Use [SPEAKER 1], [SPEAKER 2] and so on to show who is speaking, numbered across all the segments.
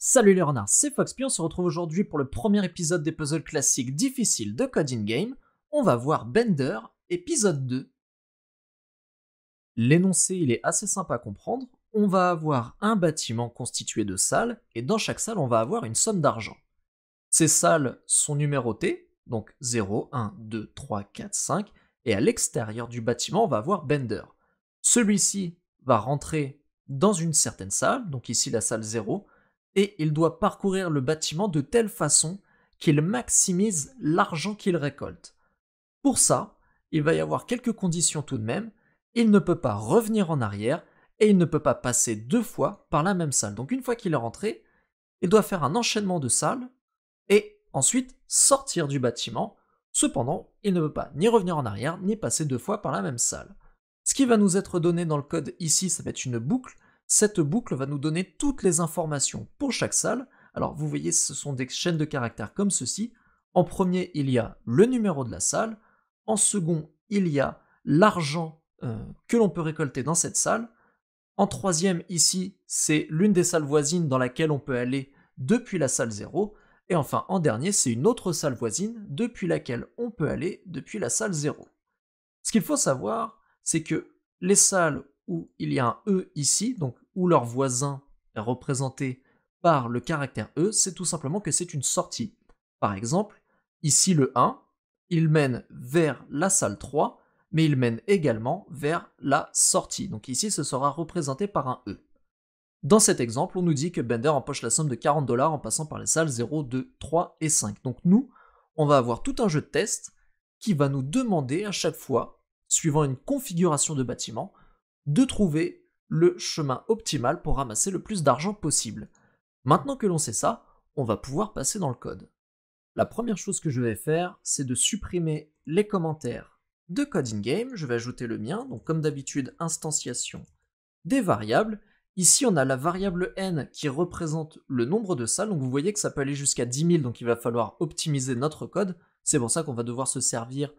[SPEAKER 1] Salut les renards, c'est Foxpy, on se retrouve aujourd'hui pour le premier épisode des puzzles classiques difficiles de Coding Game. On va voir Bender, épisode 2. L'énoncé, il est assez simple à comprendre. On va avoir un bâtiment constitué de salles, et dans chaque salle, on va avoir une somme d'argent. Ces salles sont numérotées, donc 0, 1, 2, 3, 4, 5, et à l'extérieur du bâtiment, on va avoir Bender. Celui-ci va rentrer dans une certaine salle, donc ici la salle 0, et il doit parcourir le bâtiment de telle façon qu'il maximise l'argent qu'il récolte. Pour ça, il va y avoir quelques conditions tout de même. Il ne peut pas revenir en arrière et il ne peut pas passer deux fois par la même salle. Donc une fois qu'il est rentré, il doit faire un enchaînement de salles et ensuite sortir du bâtiment. Cependant, il ne peut pas ni revenir en arrière ni passer deux fois par la même salle. Ce qui va nous être donné dans le code ici, ça va être une boucle. Cette boucle va nous donner toutes les informations pour chaque salle. Alors vous voyez, ce sont des chaînes de caractères comme ceci. En premier, il y a le numéro de la salle. En second, il y a l'argent que l'on peut récolter dans cette salle. En troisième, ici, c'est l'une des salles voisines dans laquelle on peut aller depuis la salle 0. Et enfin, en dernier, c'est une autre salle voisine depuis laquelle on peut aller depuis la salle 0. Ce qu'il faut savoir, c'est que les salles où il y a un E ici, donc où leur voisin est représenté par le caractère E, c'est tout simplement que c'est une sortie. Par exemple, ici le 1, il mène vers la salle 3, mais il mène également vers la sortie. Donc ici, ce sera représenté par un E. Dans cet exemple, on nous dit que Bender empoche la somme de 40 $ en passant par les salles 0, 2, 3 et 5. Donc nous, on va avoir tout un jeu de test qui va nous demander à chaque fois, suivant une configuration de bâtiment, de trouver le chemin optimal pour ramasser le plus d'argent possible. Maintenant que l'on sait ça, on va pouvoir passer dans le code. La première chose que je vais faire, c'est de supprimer les commentaires de Coding Game. Je vais ajouter le mien, donc comme d'habitude, instanciation des variables. Ici, on a la variable n qui représente le nombre de salles, donc vous voyez que ça peut aller jusqu'à 10 000, donc il va falloir optimiser notre code. C'est pour ça qu'on va devoir se servir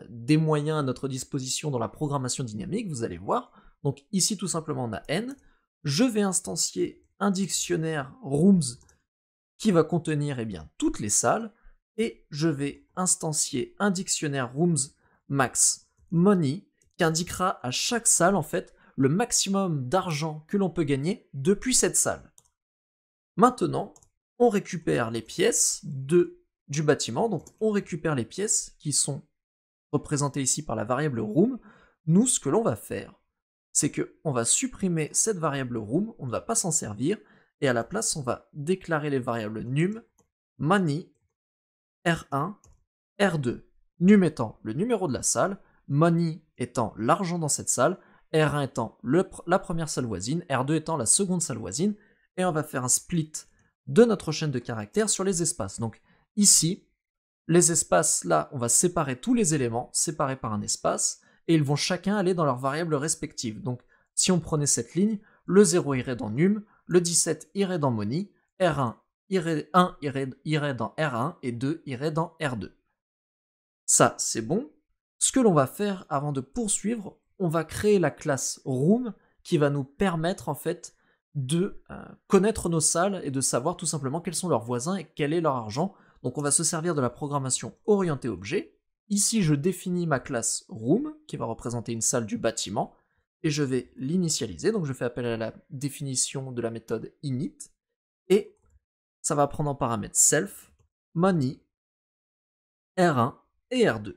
[SPEAKER 1] des moyens à notre disposition dans la programmation dynamique, vous allez voir. Donc ici, tout simplement, on a n. Je vais instancier un dictionnaire rooms qui va contenir toutes les salles, et je vais instancier un dictionnaire rooms max money qui indiquera à chaque salle en fait le maximum d'argent que l'on peut gagner depuis cette salle. Maintenant, on récupère les pièces du bâtiment, donc on récupère les pièces qui sont représentées ici par la variable room. Nous, ce que l'on va faire, c'est qu'on va supprimer cette variable room, on ne va pas s'en servir, et à la place, on va déclarer les variables num, money, R1, R2. Num étant le numéro de la salle, money étant l'argent dans cette salle, R1 étant la première salle voisine, R2 étant la seconde salle voisine, et on va faire un split de notre chaîne de caractères sur les espaces. Donc ici, les espaces, là, on va séparer tous les éléments, séparés par un espace, et ils vont chacun aller dans leurs variables respectives. Donc si on prenait cette ligne, le 0 irait dans num, le 17 irait dans money, R1 irait dans R1 et 2 irait dans R2. Ça, c'est bon. Ce que l'on va faire avant de poursuivre, on va créer la classe room qui va nous permettre en fait de connaître nos salles et de savoir tout simplement quels sont leurs voisins et quel est leur argent. Donc on va se servir de la programmation orientée objet. Ici, je définis ma classe room qui va représenter une salle du bâtiment et je vais l'initialiser. Donc je fais appel à la définition de la méthode init et ça va prendre en paramètre self, money, R1 et R2.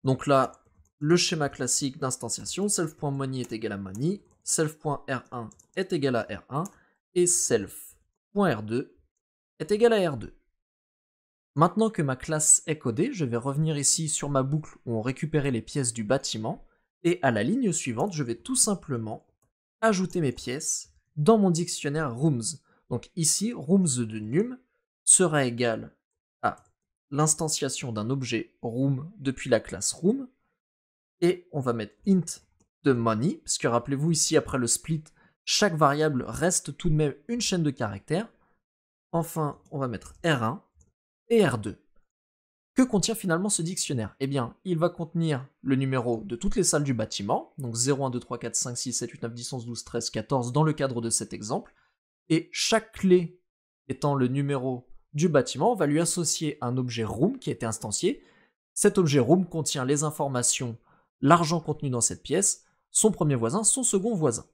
[SPEAKER 1] Donc là, le schéma classique d'instanciation, self.money est égal à money, self.r1 est égal à r1, et self.r2 est égal à r2. Maintenant que ma classe est codée, je vais revenir ici sur ma boucle où on récupérait les pièces du bâtiment, et à la ligne suivante, je vais tout simplement ajouter mes pièces dans mon dictionnaire rooms. Donc ici, rooms de num sera égal à l'instanciation d'un objet room depuis la classe room, et on va mettre int de money, parce que rappelez-vous ici après le split, chaque variable reste tout de même une chaîne de caractères. Enfin, on va mettre R1 et R2. Que contient finalement ce dictionnaire? Eh bien, il va contenir le numéro de toutes les salles du bâtiment, donc 0, 1, 2, 3, 4, 5, 6, 7, 8, 9, 10, 11, 12, 13, 14 dans le cadre de cet exemple, et chaque clé étant le numéro du bâtiment, on va lui associer un objet room qui a été instancié. Cet objet room contient les informations, l'argent contenu dans cette pièce, son premier voisin, son second voisin.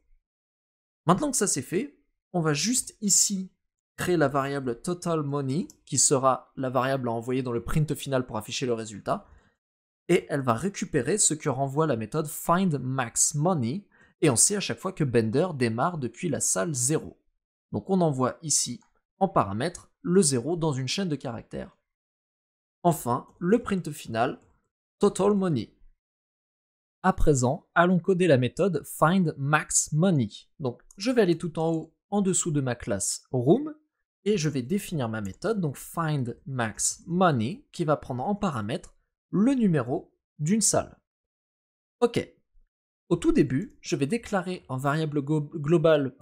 [SPEAKER 1] Maintenant que ça c'est fait, on va juste ici créer la variable total money, qui sera la variable à envoyer dans le print final pour afficher le résultat, et elle va récupérer ce que renvoie la méthode findMaxMoney, et on sait à chaque fois que Bender démarre depuis la salle 0. Donc on envoie ici en paramètre le 0 dans une chaîne de caractères. Enfin, le print final, total money. À présent, allons coder la méthode findMaxMoney. Donc je vais aller tout en haut, en dessous de ma classe room, et je vais définir ma méthode, donc findMaxMoney, qui va prendre en paramètre le numéro d'une salle. Ok. Au tout début, je vais déclarer en variable globale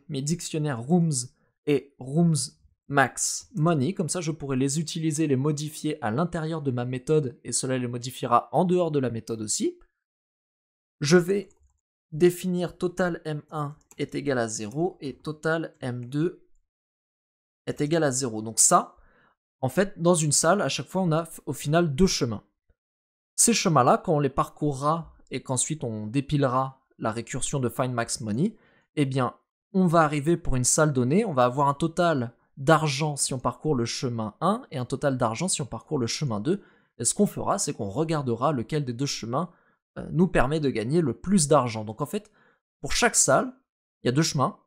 [SPEAKER 1] mes dictionnaires rooms et roomsMaxMoney, comme ça je pourrai les utiliser, les modifier à l'intérieur de ma méthode, et cela les modifiera en dehors de la méthode aussi. Je vais définir total m1 est égal à 0 et total m2 est égal à 0. Donc ça, en fait, dans une salle, à chaque fois, on a au final 2 chemins. Ces chemins-là, quand on les parcourra et qu'ensuite on dépilera la récursion de findMaxMoney, eh bien, on va arriver pour une salle donnée, on va avoir un total d'argent si on parcourt le chemin 1 et un total d'argent si on parcourt le chemin 2. Et ce qu'on fera, c'est qu'on regardera lequel des deux chemins nous permet de gagner le plus d'argent. Donc en fait, pour chaque salle, il y a 2 chemins.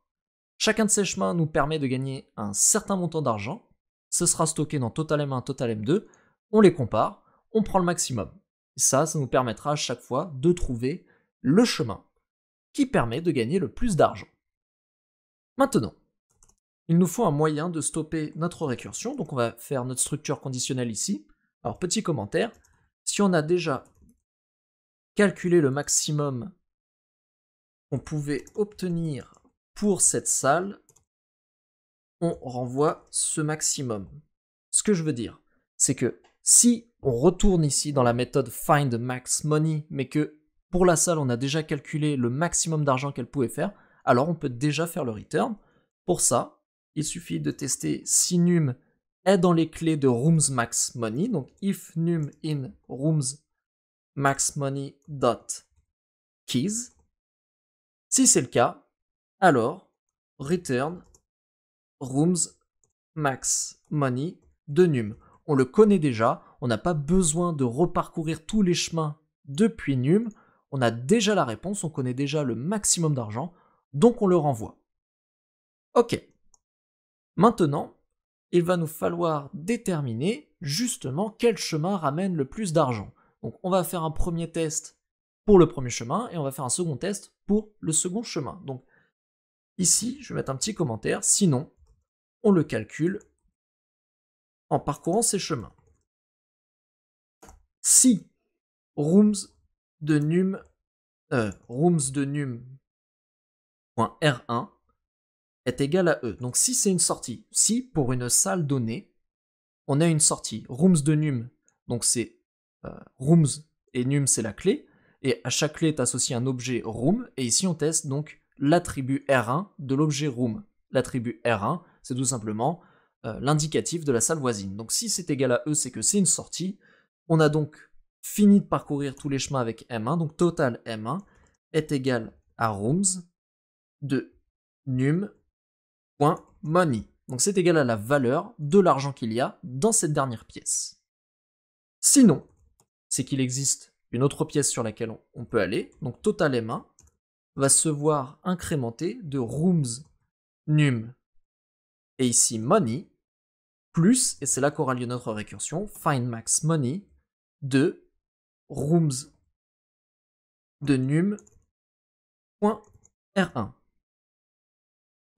[SPEAKER 1] Chacun de ces chemins nous permet de gagner un certain montant d'argent. Ce sera stocké dans total M1, total M2. On les compare, on prend le maximum. Et ça nous permettra à chaque fois de trouver le chemin qui permet de gagner le plus d'argent. Maintenant, il nous faut un moyen de stopper notre récursion. Donc on va faire notre structure conditionnelle ici. Alors petit commentaire, si on a déjà calculé le maximum qu'on pouvait obtenir pour cette salle, on renvoie ce maximum. Ce que je veux dire, c'est que si on retourne ici dans la méthode findMaxMoney, mais que pour la salle on a déjà calculé le maximum d'argent qu'elle pouvait faire, alors on peut déjà faire le return. Pour ça, il suffit de tester si num est dans les clés de roomsMaxMoney, donc if num in roomsMaxMoney.keys. Si c'est le cas, alors return roomsMaxMoney de num. On le connaît déjà, on n'a pas besoin de reparcourir tous les chemins depuis num, on a déjà la réponse, on connaît déjà le maximum d'argent, donc on le renvoie. Ok. Maintenant, il va nous falloir déterminer justement quel chemin ramène le plus d'argent. Donc on va faire un premier test pour le premier chemin et on va faire un second test pour le second chemin. Donc ici, je vais mettre un petit commentaire, sinon on le calcule en parcourant ces chemins. Si rooms de num.r1 est égal à E, donc si c'est une sortie, si pour une salle donnée, on a une sortie, rooms de num, donc c'est rooms et num c'est la clé, et à chaque clé est associé un objet room, et ici on teste donc l'attribut R1 de l'objet room. L'attribut R1, c'est tout simplement l'indicatif de la salle voisine. Donc si c'est égal à E, c'est que c'est une sortie. On a donc fini de parcourir tous les chemins avec M1, donc total M1 est égal à rooms de num.money. Donc c'est égal à la valeur de l'argent qu'il y a dans cette dernière pièce. Sinon, c'est qu'il existe une autre pièce sur laquelle on peut aller, donc total M1 va se voir incrémenter de rooms num et ici money plus, et c'est là qu'aura lieu notre récursion, findMaxMoney de rooms de num.r1.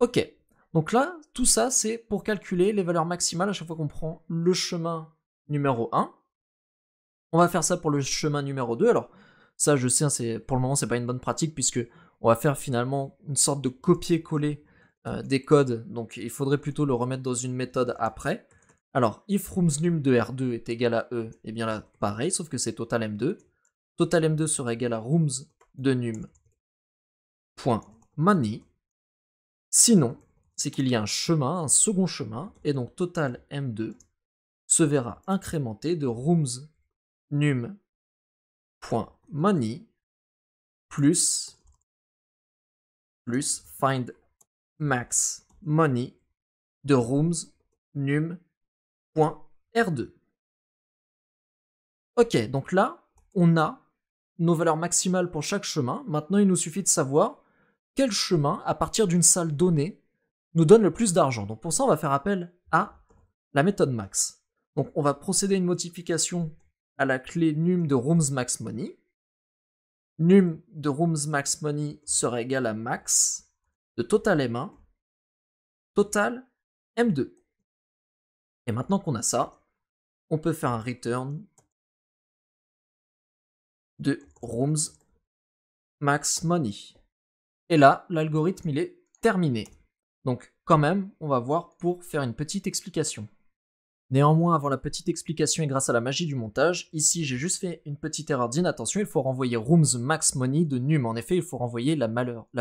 [SPEAKER 1] Ok, donc là, tout ça c'est pour calculer les valeurs maximales à chaque fois qu'on prend le chemin numéro 1. On va faire ça pour le chemin numéro 2. Alors ça je sais, pour le moment c'est pas une bonne pratique puisque on va faire finalement une sorte de copier-coller des codes, donc il faudrait plutôt le remettre dans une méthode après. Alors if roomsNum de R2 est égal à E, et bien là pareil, sauf que c'est total M2. Total M2 sera égal à rooms de num.money. Sinon, c'est qu'il y a un chemin, un second chemin, et donc total M2 se verra incrémenté de rooms num.money plus find max money de rooms num.r2. Ok, donc là, on a nos valeurs maximales pour chaque chemin. Maintenant, il nous suffit de savoir quel chemin, à partir d'une salle donnée, nous donne le plus d'argent. Donc pour ça, on va faire appel à la méthode max. Donc on va procéder à une modification à la clé num de rooms max money. Num de rooms max money sera égal à max de total M1, total M2. Et maintenant qu'on a ça, on peut faire un return de rooms max money. Et là, l'algorithme, il est terminé. Donc, quand même, on va voir pour faire une petite explication. Néanmoins, avant la petite explication et grâce à la magie du montage, ici, j'ai juste fait une petite erreur d'inattention. Il faut renvoyer rooms max money de num. En effet, il faut renvoyer la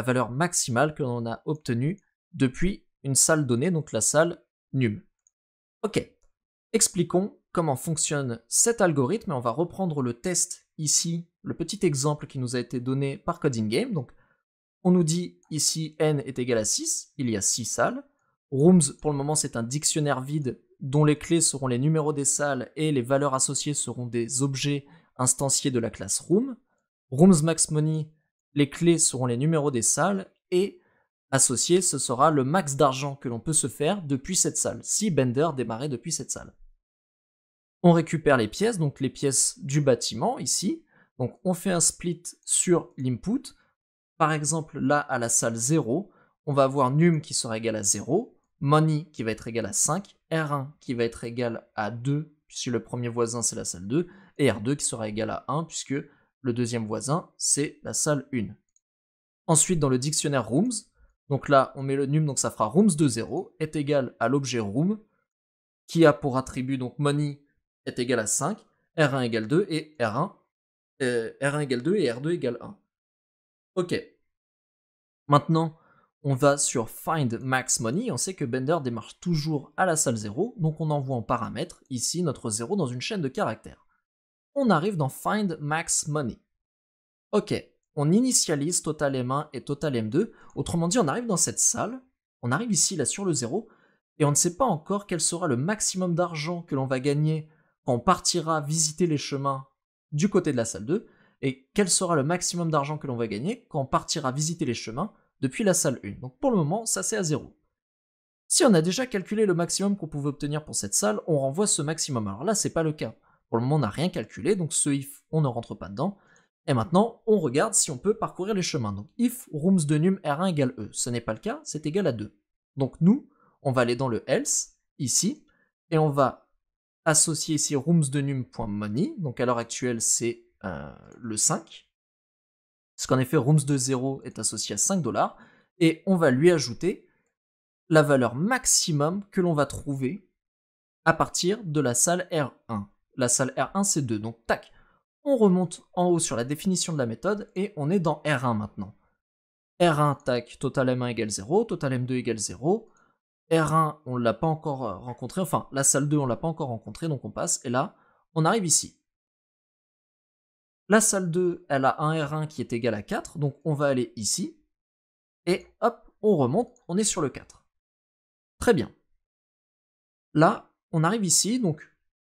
[SPEAKER 1] valeur maximale que l'on a obtenue depuis une salle donnée, donc la salle num. Ok. Expliquons comment fonctionne cet algorithme et on va reprendre le test ici, le petit exemple qui nous a été donné par Coding Game. Donc, on nous dit ici n est égal à 6, il y a 6 salles. Rooms, pour le moment, c'est un dictionnaire vide dont les clés seront les numéros des salles et les valeurs associées seront des objets instanciés de la classe room. Rooms max money, les clés seront les numéros des salles et associé, ce sera le max d'argent que l'on peut se faire depuis cette salle, si Bender démarrait depuis cette salle. On récupère les pièces, donc les pièces du bâtiment ici. Donc on fait un split sur l'input. Par exemple, là, à la salle 0, on va avoir num qui sera égal à 0, money qui va être égal à 5, R1 qui va être égal à 2, puisque le premier voisin c'est la salle 2, et R2 qui sera égal à 1, puisque le deuxième voisin c'est la salle 1. Ensuite, dans le dictionnaire rooms, donc là, on met le num, donc ça fera rooms de 0 est égal à l'objet room, qui a pour attribut, donc money est égal à 5, R1 égale 2, et R1 égale 2 et R2 égale 1. Ok. Maintenant, on va sur find max money, on sait que Bender démarre toujours à la salle 0, donc on envoie en paramètre, ici, notre 0 dans une chaîne de caractères. On arrive dans find max money. Ok. On initialise total M1 et total M2, autrement dit on arrive dans cette salle, on arrive ici là sur le 0, et on ne sait pas encore quel sera le maximum d'argent que l'on va gagner quand on partira visiter les chemins du côté de la salle 2, et quel sera le maximum d'argent que l'on va gagner quand on partira visiter les chemins depuis la salle 1. Donc pour le moment, ça c'est à 0. Si on a déjà calculé le maximum qu'on pouvait obtenir pour cette salle, on renvoie ce maximum. Alors là, c'est pas le cas. Pour le moment, on n'a rien calculé, donc ce if, on ne rentre pas dedans. Et maintenant, on regarde si on peut parcourir les chemins. Donc, if rooms de num R1 égale E. Ce n'est pas le cas, c'est égal à 2. Donc, nous, on va aller dans le else, ici, et on va associer ici rooms de num.money. Donc, à l'heure actuelle, c'est le 5. Parce qu'en effet, rooms de 0 est associé à 5 $. Et on va lui ajouter la valeur maximum que l'on va trouver à partir de la salle R1. La salle R1, c'est 2. Donc, tac. On remonte en haut sur la définition de la méthode et on est dans R1 maintenant. R1, tac, total M1 égale 0, total M2 égale 0. R1, on ne l'a pas encore rencontré, enfin la salle 2, on ne l'a pas encore rencontré, donc on passe. Et là, on arrive ici. La salle 2, elle a un R1 qui est égal à 4, donc on va aller ici. Et hop, on remonte, on est sur le 4. Très bien. Là, on arrive ici, donc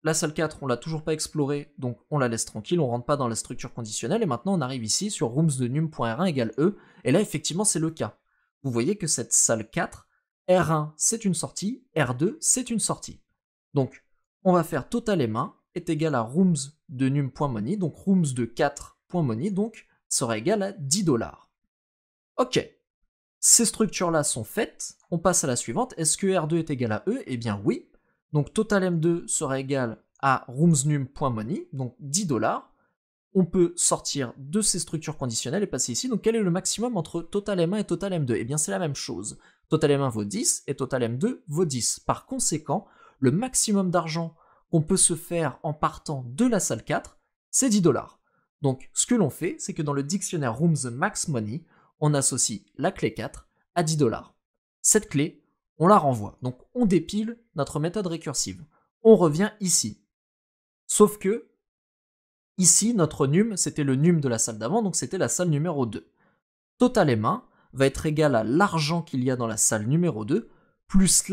[SPEAKER 1] la salle 4, on l'a toujours pas explorée, donc on la laisse tranquille, on rentre pas dans la structure conditionnelle, et maintenant on arrive ici sur rooms de num.r1 égale E, et là effectivement c'est le cas. Vous voyez que cette salle 4, R1 c'est une sortie, R2 c'est une sortie. Donc on va faire total M1 est égal à rooms de num.money, donc rooms de 4.money, donc sera égal à 10 $. Ok, ces structures-là sont faites, on passe à la suivante, est-ce que R2 est égal à E? Eh bien oui. Donc total M2 sera égal à roomsnum.money, donc 10 $. On peut sortir de ces structures conditionnelles et passer ici. Donc quel est le maximum entre total M1 et total M2? Eh bien c'est la même chose. Total M1 vaut 10 et total M2 vaut 10. Par conséquent, le maximum d'argent qu'on peut se faire en partant de la salle 4, c'est 10 $. Donc ce que l'on fait, c'est que dans le dictionnaire Rooms Max Money, on associe la clé 4 à 10 $. Cette clé, on la renvoie. Donc on dépile notre méthode récursive. On revient ici. Sauf que, ici, notre num, c'était le num de la salle d'avant, donc c'était la salle numéro 2. Total M1 va être égal à l'argent qu'il y a dans la salle numéro 2, plus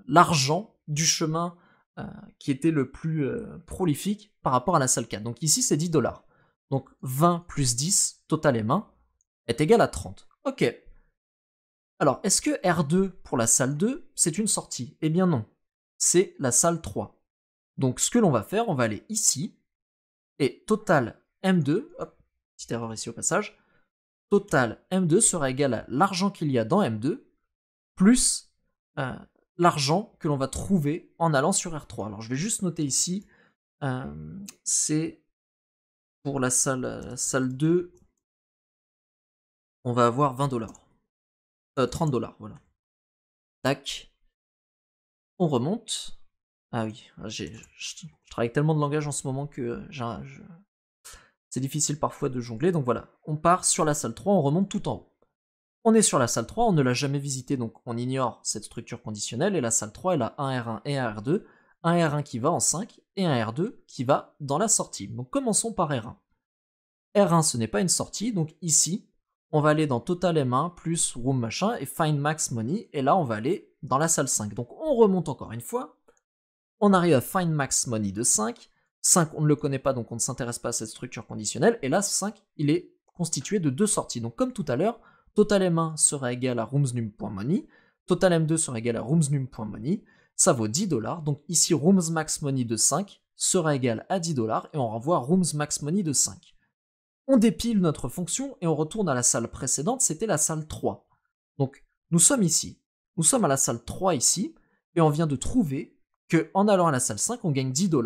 [SPEAKER 1] l'argent du chemin qui était le plus prolifique par rapport à la salle 4. Donc ici, c'est 10 $. Donc 20 plus 10, total M1, est égal à 30. Ok. Alors, est-ce que R2 pour la salle 2, c'est une sortie? Eh bien non, c'est la salle 3. Donc ce que l'on va faire, on va aller ici, et total M2, hop, petite erreur ici au passage, total M2 sera égal à l'argent qu'il y a dans M2, plus l'argent que l'on va trouver en allant sur R3. Alors je vais juste noter ici, c'est pour la salle 2, on va avoir 20 $. 30 $, voilà. Tac. On remonte. Ah oui, je travaille avec tellement de langage en ce moment que c'est difficile parfois de jongler. Donc voilà, on part sur la salle 3, on remonte tout en haut. On est sur la salle 3, on ne l'a jamais visitée, donc on ignore cette structure conditionnelle, et la salle 3, elle a un R1 et un R2, un R1 qui va en 5, et un R2 qui va dans la sortie. Donc commençons par R1. R1, ce n'est pas une sortie, donc ici, on va aller dans Total M1 plus Room machin, et Find Max Money, et là on va aller dans la salle 5. Donc on remonte encore une fois, on arrive à Find Max Money de 5, 5 on ne le connaît pas, donc on ne s'intéresse pas à cette structure conditionnelle, et là 5, il est constitué de 2 sorties. Donc comme tout à l'heure, Total M1 sera égal à roomsnum.money, Total M2 sera égal à roomsnum.money, ça vaut 10 $, donc ici rooms max money de 5 sera égal à 10 $, et on renvoie rooms max money de 5. On dépile notre fonction et on retourne à la salle précédente, c'était la salle 3. Donc nous sommes ici, nous sommes à la salle 3 ici, et on vient de trouver qu'en allant à la salle 5, on gagne 10 $.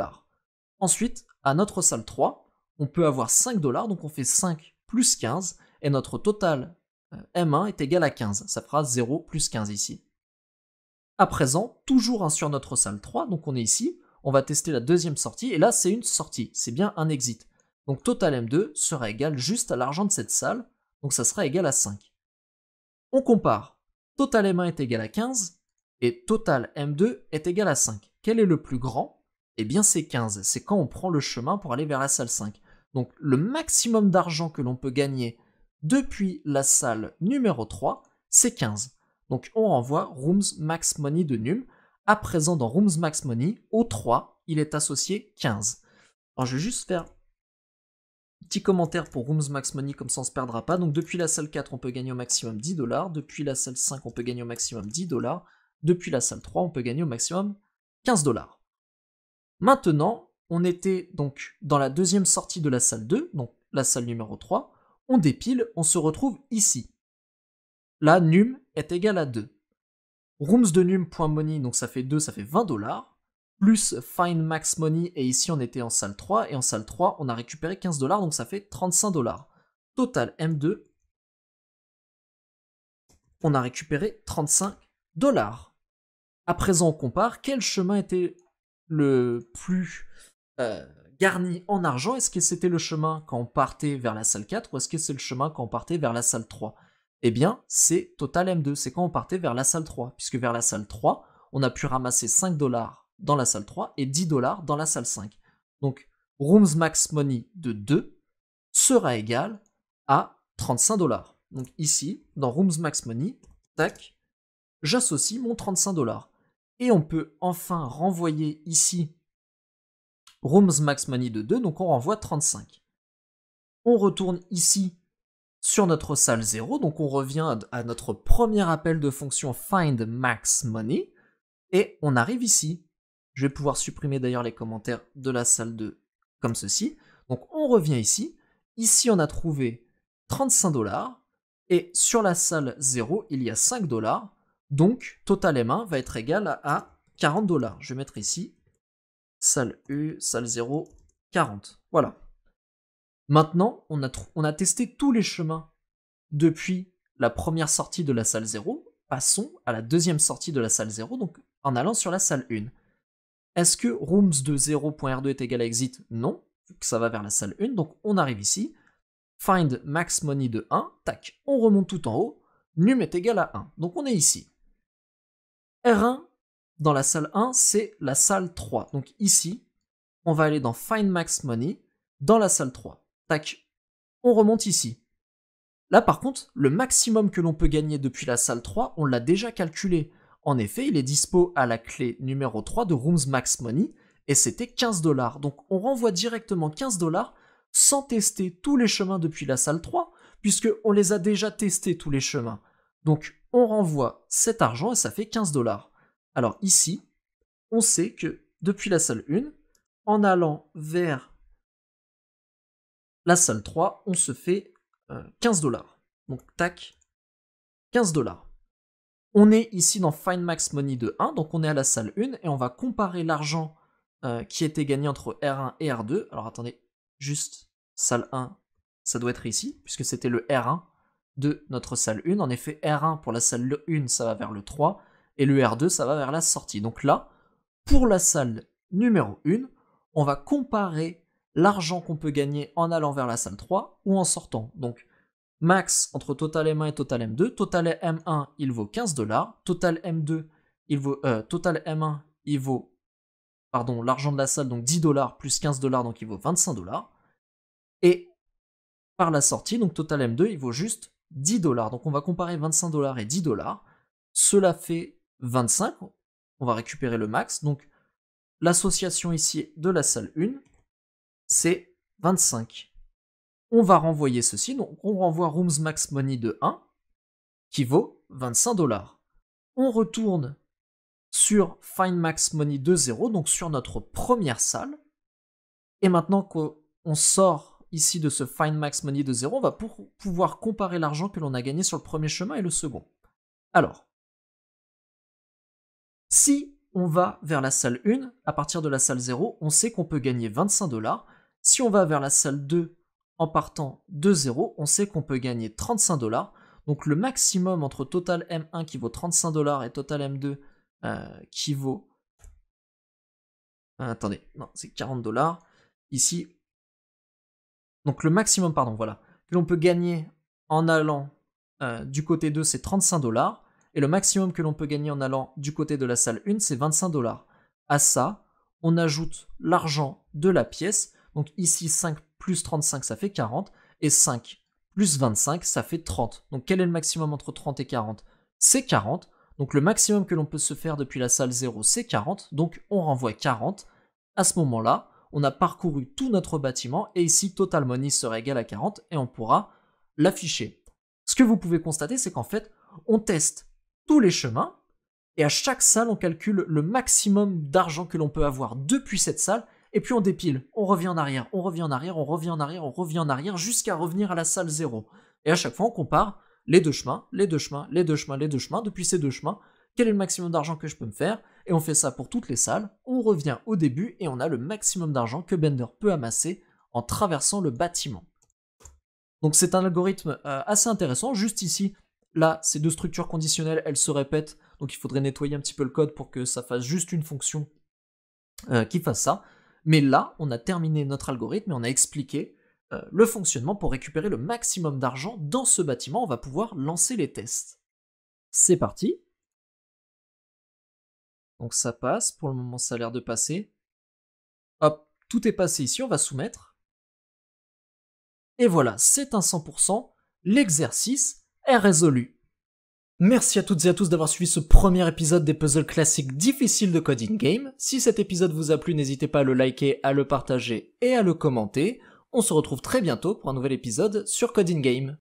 [SPEAKER 1] Ensuite, à notre salle 3, on peut avoir 5 $, donc on fait 5 plus 15, et notre total M1 est égal à 15, ça fera 0 plus 15 ici. À présent, toujours sur notre salle 3, donc on est ici, on va tester la deuxième sortie, et là c'est une sortie, c'est bien un exit. Donc total M2 sera égal juste à l'argent de cette salle, donc ça sera égal à 5. On compare, total M1 est égal à 15, et total M2 est égal à 5. Quel est le plus grand? Eh bien c'est 15, c'est quand on prend le chemin pour aller vers la salle 5. Donc le maximum d'argent que l'on peut gagner depuis la salle numéro 3, c'est 15. Donc on renvoie Rooms Max Money de num. À présent dans Rooms Max Money, au 3, il est associé 15. Alors je vais juste faire un petit commentaire pour Rooms Max Money, comme ça on ne se perdra pas. Donc depuis la salle 4, on peut gagner au maximum 10 $. Depuis la salle 5, on peut gagner au maximum 10 $. Depuis la salle 3, on peut gagner au maximum 15 $. Maintenant, on était donc dans la deuxième sortie de la salle 2, donc la salle numéro 3. On dépile, on se retrouve ici. Là, num est égal à 2. Rooms de num.money, donc ça fait 2, ça fait 20 $, plus find max money, et ici on était en salle 3, et en salle 3, on a récupéré 15 $, donc ça fait 35 $. Total M2, on a récupéré 35 $. À présent, on compare quel chemin était le plus garni en argent. Est-ce que c'était le chemin quand on partait vers la salle 4 ou est-ce que c'est le chemin quand on partait vers la salle 3? Eh bien, c'est total M2, c'est quand on partait vers la salle 3, puisque vers la salle 3, on a pu ramasser 5 $ dans la salle 3 et 10 $ dans la salle 5. Donc, Rooms Max Money de 2 sera égal à 35 $. Donc ici, dans Rooms Max Money, tac, j'associe mon 35 $. Et on peut enfin renvoyer ici Rooms Max Money de 2, donc on renvoie 35. On retourne ici sur notre salle 0, donc on revient à notre premier appel de fonction Find Max Money, et on arrive ici. Je vais pouvoir supprimer d'ailleurs les commentaires de la salle 2 comme ceci. Donc on revient ici. Ici on a trouvé 35 $, et sur la salle 0, il y a 5 $, donc total M1 va être égal à 40 $. Je vais mettre ici salle U, salle 0, 40. Voilà. Maintenant, on a testé tous les chemins depuis la première sortie de la salle 0. Passons à la deuxième sortie de la salle 0, donc en allant sur la salle 1. Est-ce que rooms de 0.r2 est égal à exit? Non, vu que ça va vers la salle 1, donc on arrive ici. Find max money de 1, tac, on remonte tout en haut. Num est égal à 1, donc on est ici. R1, dans la salle 1, c'est la salle 3. Donc ici, on va aller dans Find Max Money, dans la salle 3. Tac, on remonte ici. Là par contre, le maximum que l'on peut gagner depuis la salle 3, on l'a déjà calculé. En effet, il est dispo à la clé numéro 3 de Rooms Max Money, et c'était 15$. Donc on renvoie directement 15$ sans tester tous les chemins depuis la salle 3, puisqu'on les a déjà testés tous les chemins. Donc on renvoie cet argent et ça fait 15$. Alors ici, on sait que depuis la salle 1, en allant vers la salle 3, on se fait 15$. Donc tac, 15$. On est ici dans Find Max Money de 1, donc on est à la salle 1, et on va comparer l'argent qui était gagné entre R1 et R2. Alors attendez, juste salle 1, ça doit être ici, puisque c'était le R1 de notre salle 1. En effet, R1 pour la salle 1, ça va vers le 3, et le R2, ça va vers la sortie. Donc là, pour la salle numéro 1, on va comparer l'argent qu'on peut gagner en allant vers la salle 3 ou en sortant. Donc, max entre Total M1 et Total M2. Total M1, il vaut 15$. Total M2, Total M1, il vaut, l'argent de la salle, donc 10$ plus 15$, donc il vaut 25$. Et par la sortie, donc Total M2, il vaut juste 10$. Donc on va comparer 25$ et 10$. Cela fait 25. On va récupérer le max. Donc l'association ici de la salle 1, c'est 25. On va renvoyer ceci. Donc on renvoie Rooms Max Money de 1 qui vaut 25$. On retourne sur Find Max Money de 0, donc sur notre première salle. Et maintenant qu'on sort ici de ce Find Max Money de 0, on va pouvoir comparer l'argent que l'on a gagné sur le premier chemin et le second. Alors, si on va vers la salle 1, à partir de la salle 0, on sait qu'on peut gagner 25$. Si on va vers la salle 2 en partant de 0, on sait qu'on peut gagner 35$. Donc le maximum entre Total M1 qui vaut 35$ et Total M2 qui vaut... attendez, non, c'est 40$. Ici, donc le maximum, que l'on peut gagner en allant du côté 2, c'est 35$. Et le maximum que l'on peut gagner en allant du côté de la salle 1, c'est 25$. À ça, on ajoute l'argent de la pièce. Donc ici, 5 plus 35, ça fait 40. Et 5 plus 25, ça fait 30. Donc quel est le maximum entre 30 et 40 ? C'est 40. Donc le maximum que l'on peut se faire depuis la salle 0, c'est 40. Donc on renvoie 40. À ce moment-là, on a parcouru tout notre bâtiment. Et ici, Total Money sera égal à 40. Et on pourra l'afficher. Ce que vous pouvez constater, c'est qu'en fait, on teste tous les chemins, et à chaque salle, on calcule le maximum d'argent que l'on peut avoir depuis cette salle, et puis on dépile, on revient en arrière, on revient en arrière, on revient en arrière, on revient en arrière, jusqu'à revenir à la salle 0. Et à chaque fois, on compare les deux chemins, les deux chemins, les deux chemins, les deux chemins, depuis ces deux chemins, quel est le maximum d'argent que je peux me faire, et on fait ça pour toutes les salles, on revient au début, et on a le maximum d'argent que Bender peut amasser en traversant le bâtiment. Donc c'est un algorithme assez intéressant, juste ici, là, ces deux structures conditionnelles, elles se répètent, donc il faudrait nettoyer un petit peu le code pour que ça fasse juste une fonction qui fasse ça. Mais là, on a terminé notre algorithme et on a expliqué le fonctionnement pour récupérer le maximum d'argent dans ce bâtiment. On va pouvoir lancer les tests. C'est parti. Donc ça passe, pour le moment ça a l'air de passer. Hop, tout est passé ici, on va soumettre. Et voilà, c'est un 100%, l'exercice est résolu. Merci à toutes et à tous d'avoir suivi ce premier épisode des puzzles classiques difficiles de Coding Game. Si cet épisode vous a plu, n'hésitez pas à le liker, à le partager et à le commenter. On se retrouve très bientôt pour un nouvel épisode sur Coding Game.